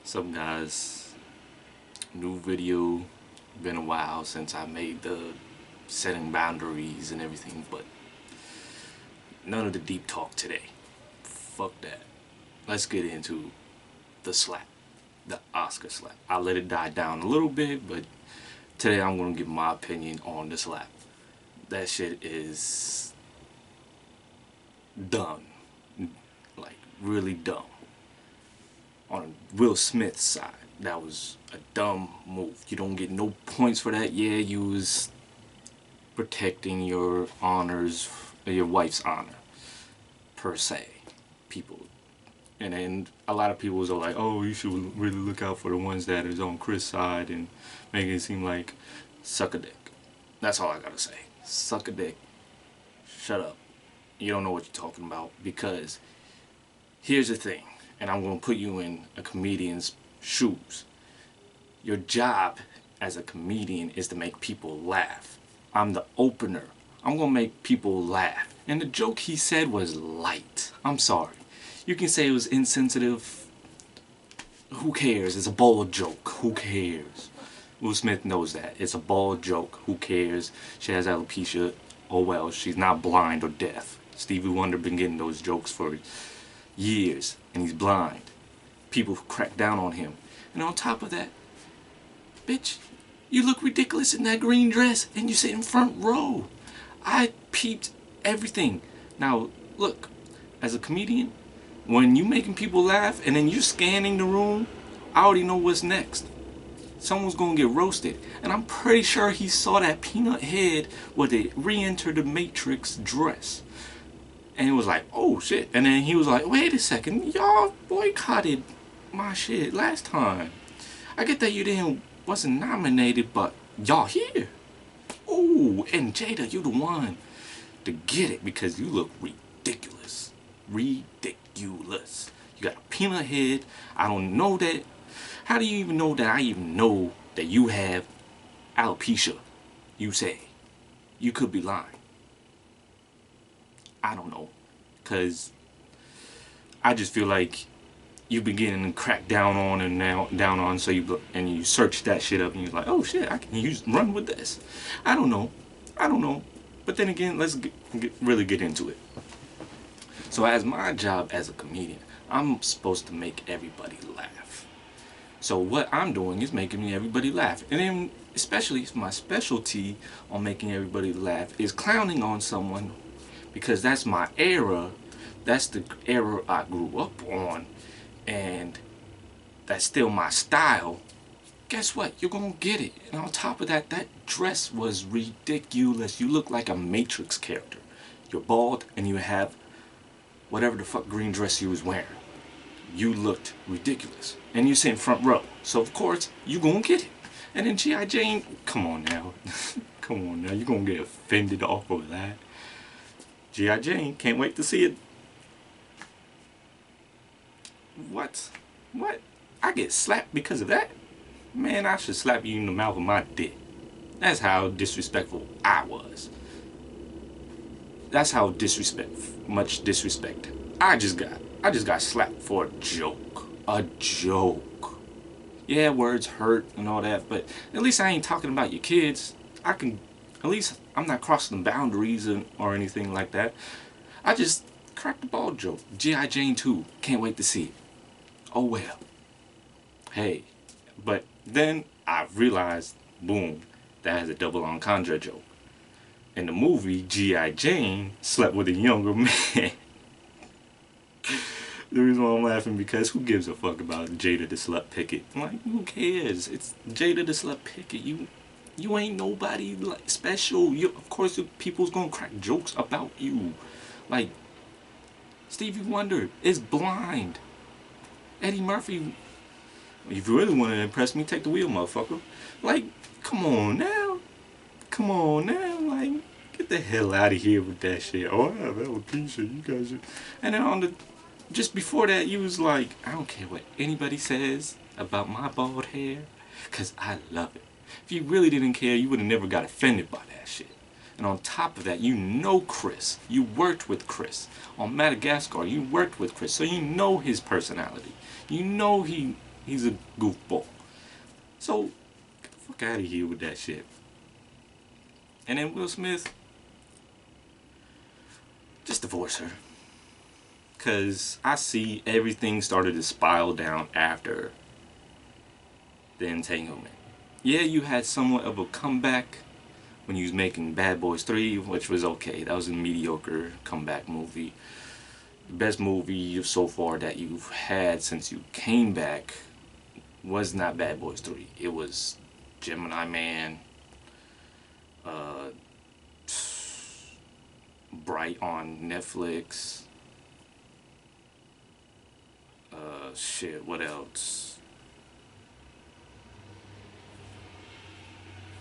Some guys, new video. Been a while since I made the setting boundaries and everything, but none of the deep talk today. Fuck that. Let's get into the slap, the Oscar slap. I let it die down a little bit, but today I'm gonna give my opinion on the slap. That shit is dumb, like really dumb. On Will Smith's side, that was a dumb move. You don't get no points for that. Yeah, you was protecting your honors, your wife's honor, per se. People, and then a lot of people was like, oh, you should really look out for the ones that is on Chris' side and make it seem like suck a dick. That's all I gotta say. Suck a dick. Shut up. You don't know what you're talking about, because here's the thing, and I'm gonna put you in a comedian's shoes. Your job as a comedian is to make people laugh. I'm the opener. I'm gonna make people laugh. And the joke he said was light. I'm sorry. You can say it was insensitive. Who cares? It's a bald joke. Who cares? Will Smith knows that. It's a bald joke. Who cares? She has alopecia. Oh well, she's not blind or deaf. Stevie Wonder been getting those jokes for years, and he's blind. People crack down on him. And on top of that, bitch, you look ridiculous in that green dress, and you sit in front row. I peeped everything. Now, look, as a comedian, when you making people laugh and then you scanning the room, I already know what's next. Someone's gonna get roasted. And I'm pretty sure he saw that peanut head with the re-enter the Matrix dress. And it was like, oh shit. And then he was like, wait a second, y'all boycotted my shit last time. I get that you wasn't nominated, but y'all here. Oh, and Jada, you the one to get it, because you look ridiculous. Ridiculous. You got a peanut head. I don't know that. How do you even know that I even know that you have alopecia? You say. You could be lying. I don't know. Because I just feel like you've been getting cracked down on and now down on, so you search that shit up and you're like, oh shit, I can run with this. I don't know. But then again, let's really get into it. So as my job as a comedian, I'm supposed to make everybody laugh. So what I'm doing is making everybody laugh. And then especially my specialty on making everybody laugh is clowning on someone, because that's my era. That's the era I grew up on, and that's still my style. Guess what? You're gonna get it. And on top of that, that dress was ridiculous. You look like a Matrix character. You're bald and you have whatever the fuck green dress you was wearing. You looked ridiculous. And you sit in front row. So of course, you gonna get it. And then G.I. Jane, come on now. Come on now, you're gonna get offended off of that. G.I. Jane, can't wait to see it. What? I get slapped because of that? Man, I should slap you in the mouth with my dick. That's how disrespectful I was. That's how much disrespect I just got slapped for a joke. A joke. Yeah, words hurt and all that, but at least I ain't talking about your kids. At least I'm not crossing the boundaries or anything like that. I just cracked the ball joke. G.I. Jane 2. Can't wait to see it. Oh well. Hey. But then I realized, boom, that has a double entendre joke. In the movie, G.I. Jane slept with a younger man. The reason why I'm laughing, because who gives a fuck about Jada the Slut Pickett? I'm like, who cares? It's Jada the Slut Pickett. You ain't nobody like special. Of course, people's gonna crack jokes about you. Like, Stevie Wonder is blind. Eddie Murphy, if you really want to impress me, take the wheel, motherfucker. Like, come on now. Like, get the hell out of here with that shit. Oh, I have alopecia, you guys are... And then just before that, you was like, I don't care what anybody says about my bald hair, because I love it. If you really didn't care, you would have never got offended by that shit. And on top of that, you know Chris. You worked with Chris. On Madagascar, you worked with Chris, so you know his personality. You know he He's a goofball. So, get the fuck out of here with that shit. And then Will Smith, just divorce her. Because I see everything started to spiral down after the entanglement. Yeah, you had somewhat of a comeback when you was making Bad Boys 3, which was okay. That was a mediocre comeback movie. The best movie so far that you've had since you came back was not Bad Boys 3. It was Gemini Man, Bright on Netflix. Shit, what else?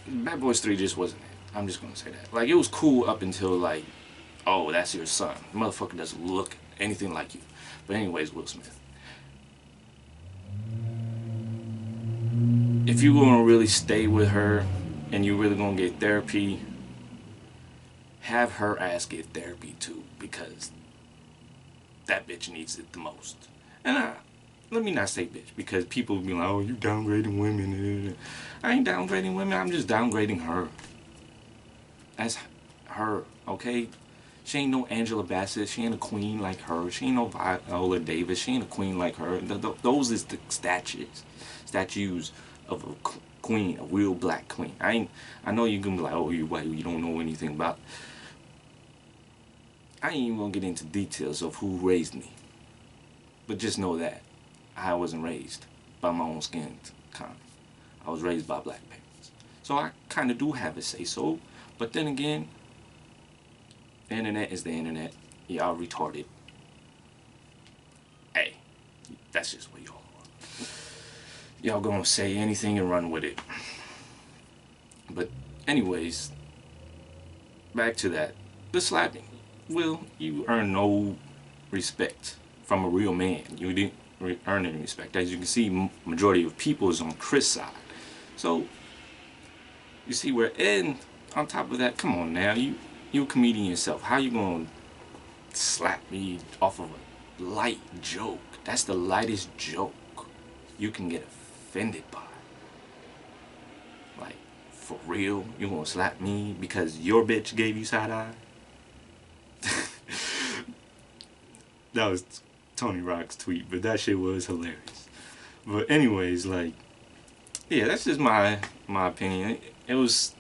Bad Boys 3 just wasn't it. I'm just gonna say that. Like, it was cool up until, like, oh, that's your son. The motherfucker doesn't look anything like you. But anyways, Will Smith. If you're gonna really stay with her and you really gonna get therapy, have her ass get therapy too, because that bitch needs it the most. And let me not say bitch, because people be like, oh, you downgrading women. I ain't downgrading women, I'm just downgrading her. That's her, okay? She ain't no Angela Bassett, she ain't a queen like her, she ain't no Viola Davis, she ain't a queen like her. Those is the statues of a queen, a real black queen. I know you can be like, oh, you white, you don't know anything about. I ain't even gonna get into details of who raised me. But just know that I wasn't raised by my own skin kind. I was raised by black parents. So I kind of do have a say-so. But then again, the internet is the internet. Y'all retarded. Hey, that's just what y'all are. Y'all gonna say anything and run with it. But anyways, back to that. The slapping. Will, you earn no respect from a real man. You didn't earn any respect. As you can see, majority of people is on Chris' side. So, you see where, and on top of that, come on now, you a comedian yourself. How you gonna slap me off of a light joke? That's the lightest joke you can get offended by. Like, for real? You gonna slap me because your bitch gave you side eye? That was Tony Rock's tweet, but that shit was hilarious. But anyways, like, yeah, that's just my opinion. It was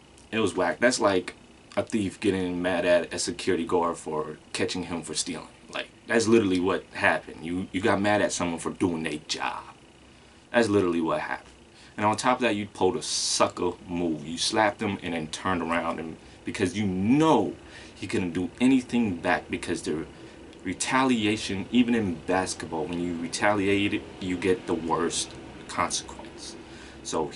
whack. That's like a thief getting mad at a security guard for catching him for stealing. Like, that's literally what happened. You got mad at someone for doing their job. That's literally what happened. And on top of that, you pulled a sucker move. You slapped him and then turned around, and because you know he couldn't do anything back, because the retaliation, even in basketball, when you retaliate, you get the worst consequence. So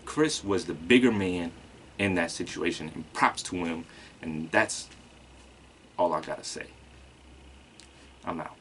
Chris was the bigger man in that situation, and props to him, and that's all I gotta say. I'm out.